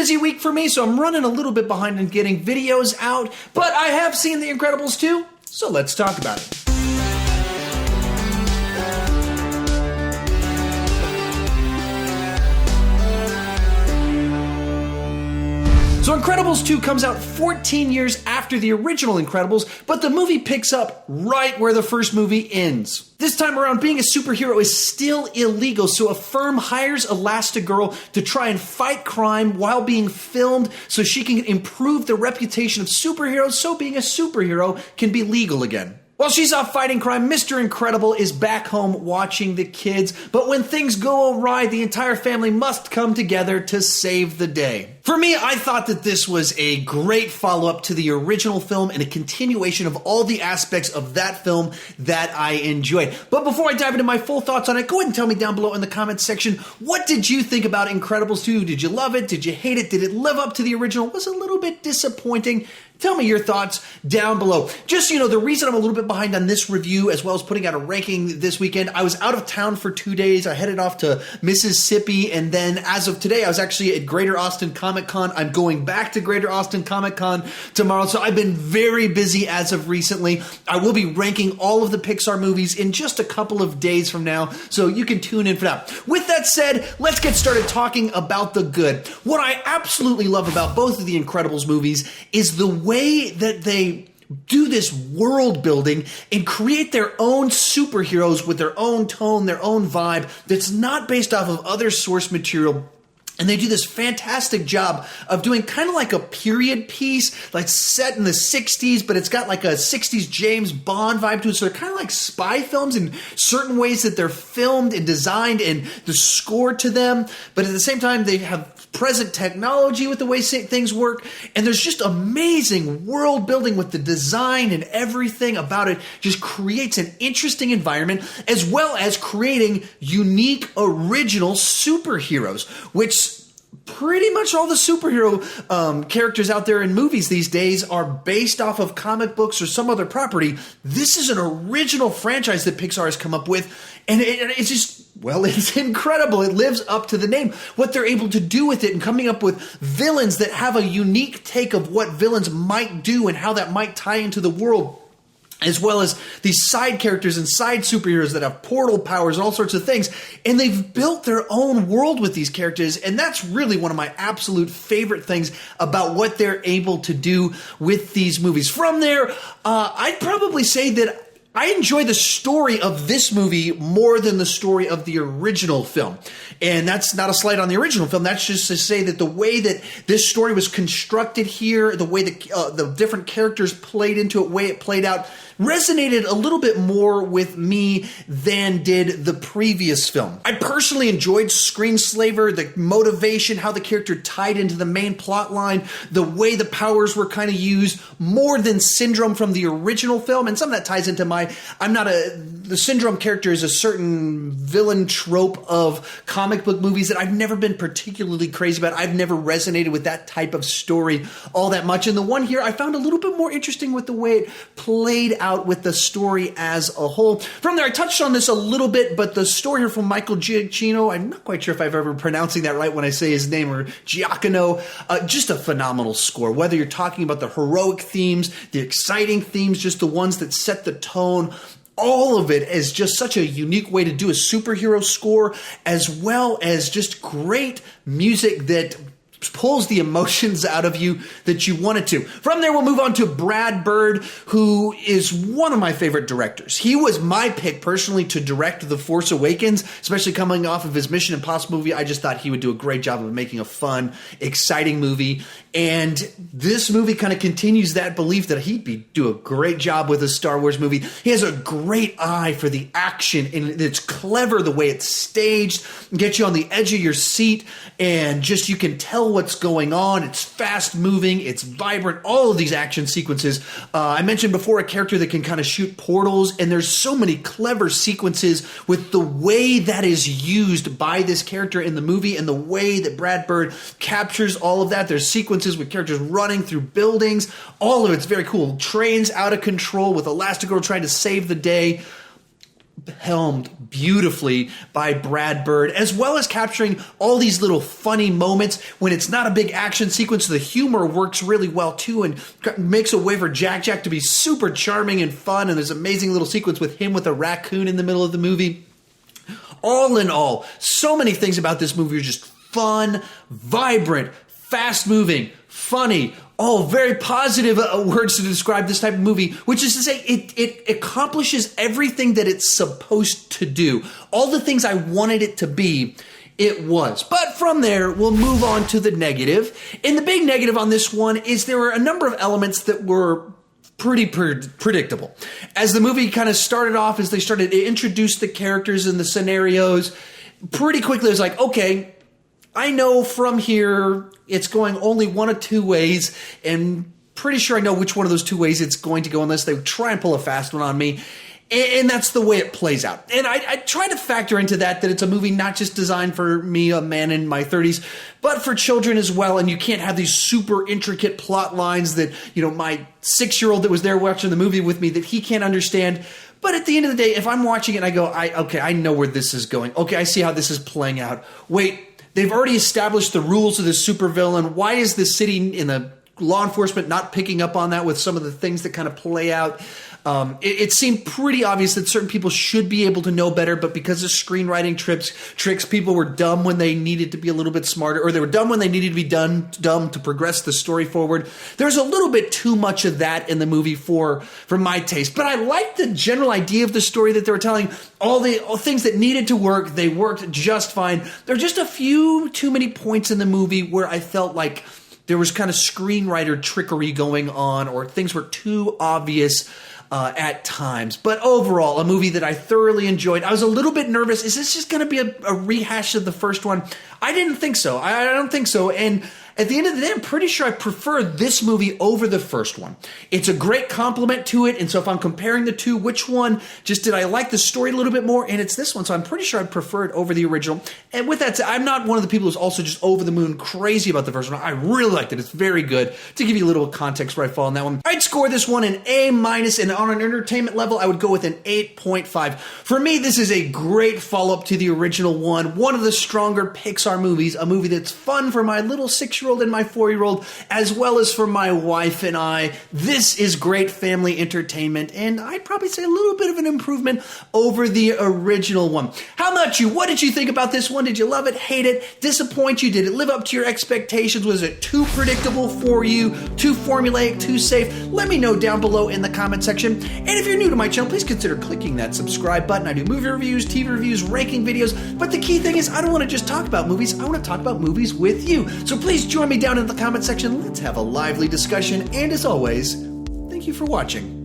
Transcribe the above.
busy week for me, so I'm running a little bit behind in getting videos out, but I have seen The Incredibles 2, so let's talk about it. So Incredibles 2 comes out 14 years after the original Incredibles, but the movie picks up right where the first movie ends. This time around, being a superhero is still illegal, so a firm hires Elastigirl to try and fight crime while being filmed so she can improve the reputation of superheroes so being a superhero can be legal again. While she's off fighting crime, Mr. Incredible is back home watching the kids, but when things go awry, the entire family must come together to save the day. For me, I thought that this was a great follow-up to the original film and a continuation of all the aspects of that film that I enjoyed. But before I dive into my full thoughts on it, go ahead and tell me down below in the comments section, what did you think about Incredibles 2? Did you love it? Did you hate it? Did it live up to the original? Was it a little bit disappointing? Tell me your thoughts down below. Just so you know, the reason I'm a little bit behind on this review, as well as putting out a ranking this weekend, I was out of town for 2 days. I headed off to Mississippi, and then as of today, I was actually at Greater Austin Comic Con. I'm going back to Greater Austin Comic Con tomorrow, so I've been very busy as of recently. I will be ranking all of the Pixar movies in just a couple of days from now, so you can tune in for that. With that said, let's get started talking about the good. What I absolutely love about both of the Incredibles movies is the way that they do this world building and create their own superheroes with their own tone, their own vibe that's not based off of other source material. And they do this fantastic job of doing kind of like a period piece, like set in the 60s, but it's got like a 60s James Bond vibe to it. So they're kind of like spy films in certain ways that they're filmed and designed and the score to them. But at the same time, they have present technology with the way things work. And there's just amazing world building with the design, and everything about it just creates an interesting environment, as well as creating unique, original superheroes, which pretty much all the superhero characters out there in movies these days are based off of comic books or some other property. This is an original franchise that Pixar has come up with, and it's just, well, it's incredible. It lives up to the name. What they're able to do with it and coming up with villains that have a unique take of what villains might do and how that might tie into the world, as well as these side characters and side superheroes that have portal powers and all sorts of things. And they've built their own world with these characters, and that's really one of my absolute favorite things about what they're able to do with these movies. From there, I'd probably say that I enjoy the story of this movie more than the story of the original film. And that's not a slight on the original film. That's just to say that the way that this story was constructed here, the way the different characters played into it, the way it played out, resonated a little bit more with me than did the previous film. I personally enjoyed Screenslaver, the motivation, how the character tied into the main plot line, the way the powers were kind of used, more than Syndrome from the original film. And some of that ties into the Syndrome character is a certain villain trope of comic book movies that I've never been particularly crazy about. I've never resonated with that type of story all that much. And the one here I found a little bit more interesting with the way it played out with the story as a whole. From there, I touched on this a little bit, but the story here from Michael Giacchino, I'm not quite sure if I've ever pronouncing that right when I say his name, or Giacchino, just a phenomenal score. Whether you're talking about the heroic themes, the exciting themes, just the ones that set the tone, all of it is just such a unique way to do a superhero score, as well as just great music that pulls the emotions out of you that you want it to. From there, we'll move on to Brad Bird, who is one of my favorite directors. He was my pick personally to direct The Force Awakens, especially coming off of his Mission Impossible movie. I just thought he would do a great job of making a fun, exciting movie. And this movie kind of continues that belief that he'd do a great job with a Star Wars movie. He has a great eye for the action, and it's clever the way it's staged, gets you on the edge of your seat, and just you can tell what's going on. It's fast moving, it's vibrant, all of these action sequences. I mentioned before a character that can kind of shoot portals, and there's so many clever sequences with the way that is used by this character in the movie and the way that Brad Bird captures all of that. There's sequences with characters running through buildings. All of it's very cool. Trains out of control with Elastigirl trying to save the day. helmed beautifully by Brad Bird, as well as capturing all these little funny moments when it's not a big action sequence. The humor works really well too and makes a way for Jack to be super charming and fun, and there's an amazing little sequence with him with a raccoon in the middle of the movie. All in all, so many things about this movie are just fun, vibrant, fast-moving, funny, all very positive words to describe this type of movie, which is to say it accomplishes everything that it's supposed to do. All the things I wanted it to be, it was. But from there, we'll move on to the negative. And the big negative on this one is there were a number of elements that were pretty predictable. As the movie kind of started off, as they started to introduce the characters and the scenarios, pretty quickly it was like, okay, I know from here it's going only one of two ways, and pretty sure I know which one of those two ways it's going to go unless they try and pull a fast one on me. And that's the way it plays out. And I try to factor into that it's a movie not just designed for me, a man in my 30s, but for children as well. And you can't have these super intricate plot lines that, my 6-year-old that was there watching the movie with me, that he can't understand. But at the end of the day, if I'm watching it and I go, okay, I know where this is going. Okay, I see how this is playing out. Wait, they've already established the rules of the supervillain. Why is the city in the law enforcement not picking up on that with some of the things that kind of play out? It seemed pretty obvious that certain people should be able to know better, but because of screenwriting tricks, people were dumb when they needed to be a little bit smarter, or they were dumb when they needed to be dumb to progress the story forward. There's a little bit too much of that in the movie for my taste, but I liked the general idea of the story that they were telling. All the things that needed to work, they worked just fine. There are just a few too many points in the movie where I felt like there was kind of screenwriter trickery going on, or things were too obvious at times. But overall, a movie that I thoroughly enjoyed. I was a little bit nervous. Is this just going to be a rehash of the first one? I didn't think so. I don't think so. And at the end of the day, I'm pretty sure I prefer this movie over the first one. It's a great compliment to it. And so if I'm comparing the two, which one just did I like the story a little bit more? And it's this one. So I'm pretty sure I prefer it over the original. And with that said, I'm not one of the people who's also just over the moon crazy about the first one. I really liked it. It's very good. To give you a little context where I fall on that one, I'd score this one an A-, and on an entertainment level, I would go with an 8.5. For me, this is a great follow-up to the original one of the stronger Pixar movies, a movie that's fun for my little 6-year-old and my 4-year-old, as well as for my wife and I. This is great family entertainment, and I'd probably say a little bit of an improvement over the original one. How about you? What did you think about this one? Did you love it, hate it, disappoint you? Did it live up to your expectations? Was it too predictable for you? Too formulaic? Too safe? Let me know down below in the comment section. And if you're new to my channel, please consider clicking that subscribe button. I do movie reviews, TV reviews, ranking videos, but the key thing is I don't want to just talk about movies. I want to talk about movies with you. So please join me down in the comment section. Let's have a lively discussion. And as always, thank you for watching.